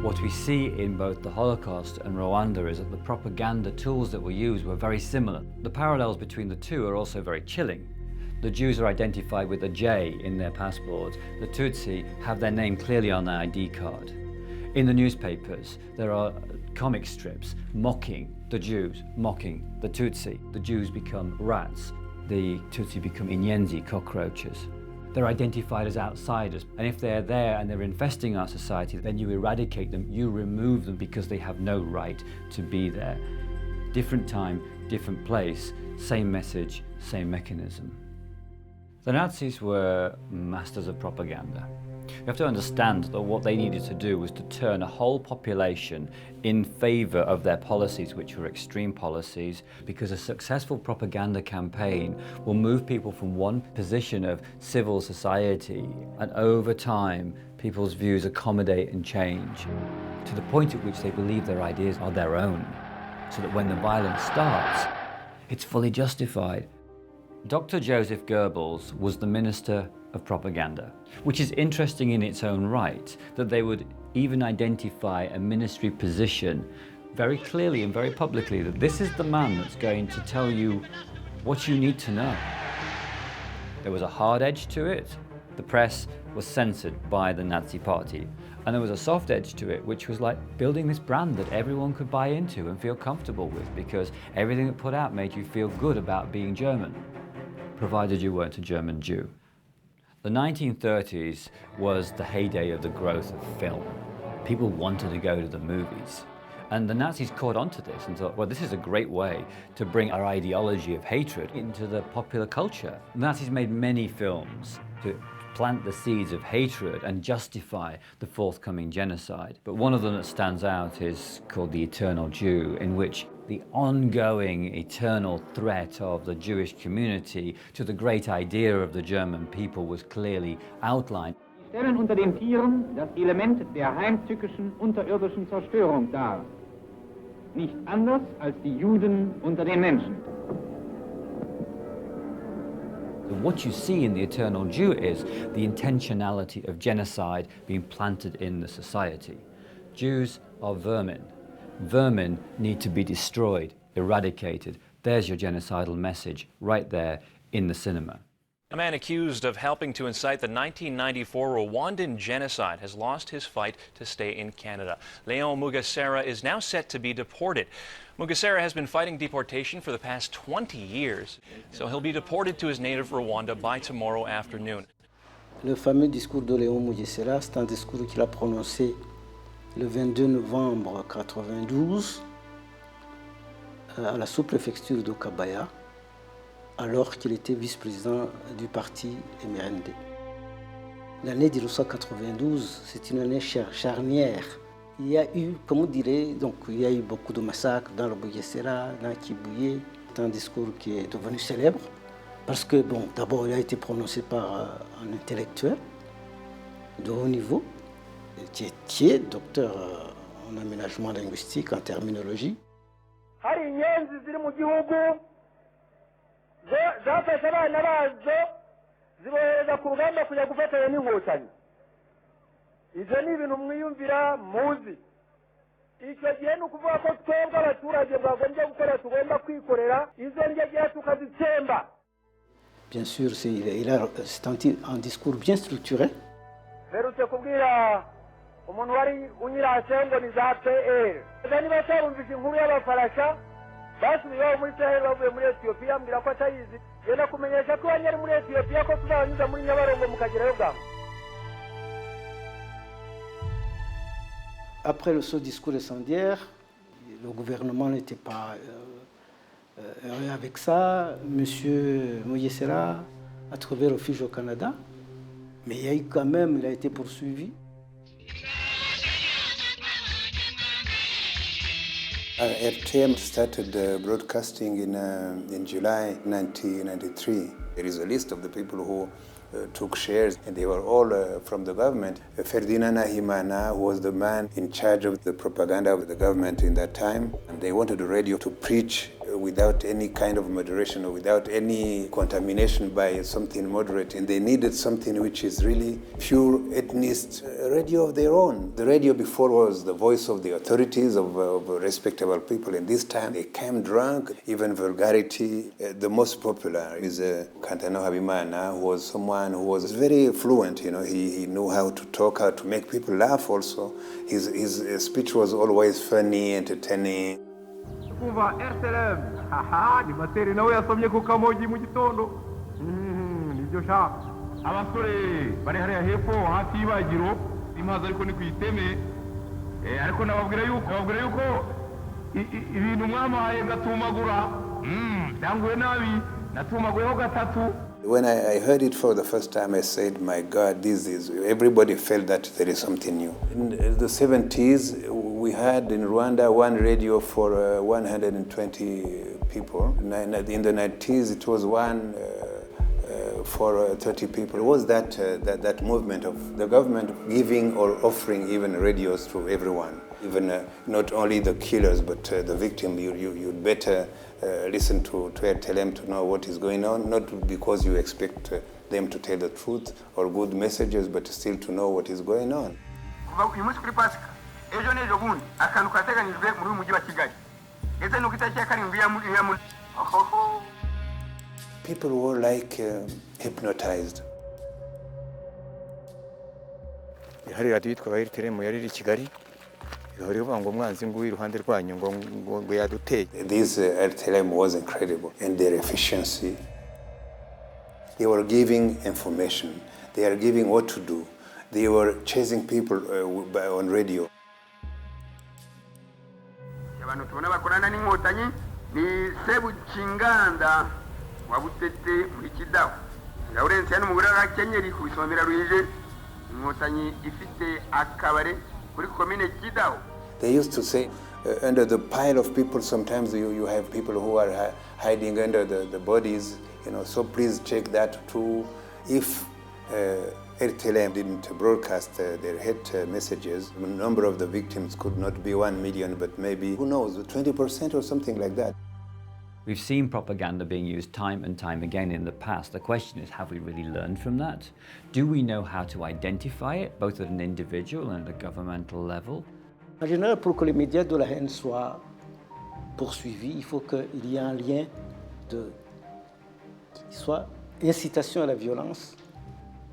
What we see in both the Holocaust and Rwanda is that the propaganda tools that were used were very similar. The parallels between the two are also very chilling. The Jews are identified with a J in their passports. The Tutsi have their name clearly on their ID card. In the newspapers, there are comic strips mocking the Jews, mocking the Tutsi. The Jews become rats. The Tutsi become inyenzi, cockroaches. They're identified as outsiders, and if they're there and they're infesting our society, then you eradicate them, you remove them because they have no right to be there. Different time, different place, same message, same mechanism. The Nazis were masters of propaganda. You have to understand that what they needed to do was to turn a whole population in favor of their policies, which were extreme policies, because a successful propaganda campaign will move people from one position of civil society, and over time, people's views accommodate and change to the point at which they believe their ideas are their own, so that when the violence starts, it's fully justified. Dr. Joseph Goebbels was the minister of propaganda, which is interesting in its own right, that they would even identify a ministry position very clearly and very publicly, that this is the man that's going to tell you what you need to know. There was a hard edge to it. The press was censored by the Nazi Party. And there was a soft edge to it, which was like building this brand that everyone could buy into and feel comfortable with, because everything it put out made you feel good about being German, provided you weren't a German Jew. The 1930s was the heyday of the growth of film. People wanted to go to the movies. And the Nazis caught onto this and thought, well, this is a great way to bring our ideology of hatred into the popular culture. The Nazis made many films to plant the seeds of hatred and justify the forthcoming genocide. But one of them that stands out is called The Eternal Jew, in which the ongoing eternal threat of the Jewish community to the great idea of the German people was clearly outlined. Sie stellen unter den Tieren das Element der heimtückischen unterirdischen Zerstörung dar. Nicht anders als die Juden unter den Menschen. What you see in The Eternal Jew is the intentionality of genocide being planted in the society. Jews are vermin. Vermin need to be destroyed, eradicated. There's your genocidal message right there in the cinema. A man accused of helping to incite the 1994 Rwandan genocide has lost his fight to stay in Canada. Leon Mugesera is now set to be deported. Mugesera has been fighting deportation for the past 20 years, so he'll be deported to his native Rwanda by tomorrow afternoon. Le fameux discours de Léon Mugesera, c'est un discours qu'il a prononcé le 22 novembre 1992 à la sous-préfecture de Kabaya, alors qu'il était vice-président du parti MRND. L'année 1992, c'est une année charnière. Il y a eu, comme on dirait, donc il y a eu beaucoup de massacres dans le Bugesera, dans Kibouye. C'est un discours qui est devenu célèbre parce que, bon, d'abord, il a été prononcé par un intellectuel de haut niveau, qui est docteur en aménagement linguistique, en terminologie. zafashe abana bazo zibohereza ku rugamba kujya gufatanya n'inkotanyi. Ibyo ni ibintu mwiyumvira muzi. Icyo gihe ni ukuvuga ko twebwe abaturage bagombye gukora, tugomba kwikorera izo ngegera tukazitsemba. Bien sûr, c'est un discours bien structuré. Mperutse kubwira umuntu wari unyirase ngo ni za PR. Niba tarumvise inkuru y'abafarasha basubiyeho muri Israel bavuye muri Ethiopia, mbwira ko atayizi. Yenda kumenyesha ko banyari muri Ethiopia ko tuzabanyuza muri Nyabarongo mukagerayo bwangu. Après ce discours incendiaire, le gouvernement n'était pas heureux avec ça. Monsieur Mugesera a trouvé refuge au Canada, mais il a été poursuivi. RTM started broadcasting in July 1993. There is a list of the people who took shares, and they were all from the government. Ferdinand Nahimana was the man in charge of the propaganda of the government in that time, and they wanted the radio to preach without any kind of moderation or without any contamination by something moderate. And they needed something which is really pure ethnicist radio of their own. The radio before was the voice of the authorities, of respectable people. And this time they came drunk, even vulgarity. The most popular is Kantano Habimana, who was someone who was very fluent. You know, he knew how to talk, how to make people laugh also. His speech was always funny, entertaining. kumva RTLM haha ni materi nawe yasomye ku kamogi mu gitondo nibyo sha abasore bari hariya hepfo hafi y'ibagiro imaze ariko ni kwiteme ariko nababwira yuko ibintu mwamaye gatumagura byanguye nabi natumaguyeho gatatu. When I heard it for the first time, I said, my God, everybody felt that there is something new. In the 70s, we had in Rwanda one radio for 120 people. In the 90s, it was one for 30 people. It was that movement of the government giving or offering even radios to everyone. Even not only the killers, but the victim. You'd better listen to RTLM to know what is going on, not because you expect them to tell the truth or good messages, but still to know what is going on. People were like hypnotized. This RTLM was incredible in their efficiency. They were giving information. They are giving what to do. They were chasing people on radio. They used to say, under the pile of people, sometimes you have people who are hiding under the bodies, you know, so please check that too. If RTLM didn't broadcast their hate messages, the number of the victims could not be 1 million, but maybe, who knows, 20% or something like that. We've seen propaganda being used time and time again in the past. The question is, have we really learned from that? Do we know how to identify it, both at an individual and at a governmental level? En général, pour que les médias de la haine soient poursuivis, il faut qu'il y ait un lien qui soit incitation à la violence.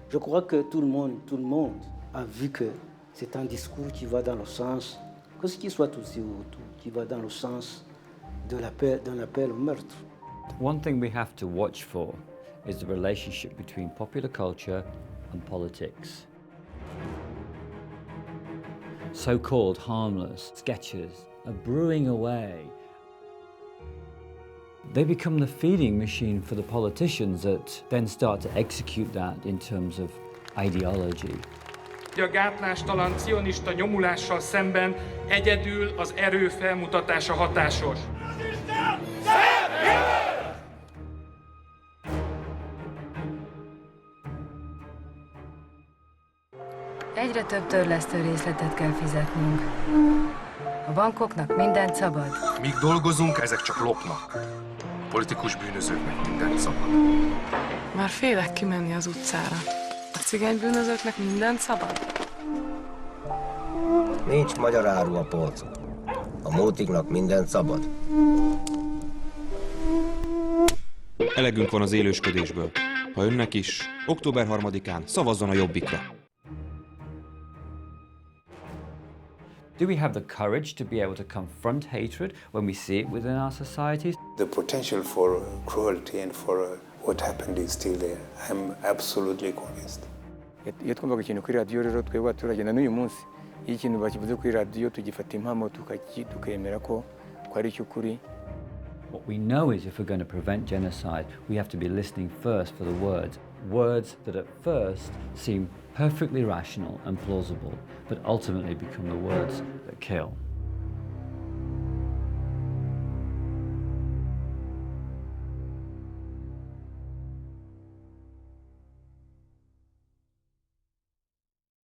Je crois que tout le monde a vu que c'est un discours qui va dans le sens, que ce qui soit aussi autour, qui va dans le sens d'un appel au meurtre. One thing we have to watch for is the relationship between popular culture and politics. So-called harmless sketches are brewing away. They become the feeding machine for the politicians that then start to execute that in terms of ideology. A gátlástalan cionista nyomulással szemben egyedül az erő felmutatása hatásos. Egyre több törlesztő részletet kell fizetnünk. A bankoknak mindent szabad. Míg dolgozunk, ezek csak lopnak. A politikus bűnözőknek mindent szabad. Már félek kimenni az utcára. A cigány bűnözőknek mindent szabad? Nincs magyar áru a polcon. A mótiknak mindent szabad. Elegünk van az élősködésből. Ha önnek is, október 3-án szavazzon a Jobbikra. Do we have the courage to be able to confront hatred when we see it within our societies? The potential for cruelty and for what happened is still there. I'm absolutely convinced. Iyo twumvaga ikintu kuri radiyo rero twebwe abaturage na n'uyu munsi iyo ikintu bakivuze kuri radiyo tugifata impamo tukemera ko ari cy'ukuri. What we know is if we're going to prevent genocide, we have to be listening first for the words that at first seem perfectly rational and plausible, but ultimately become the words that kill.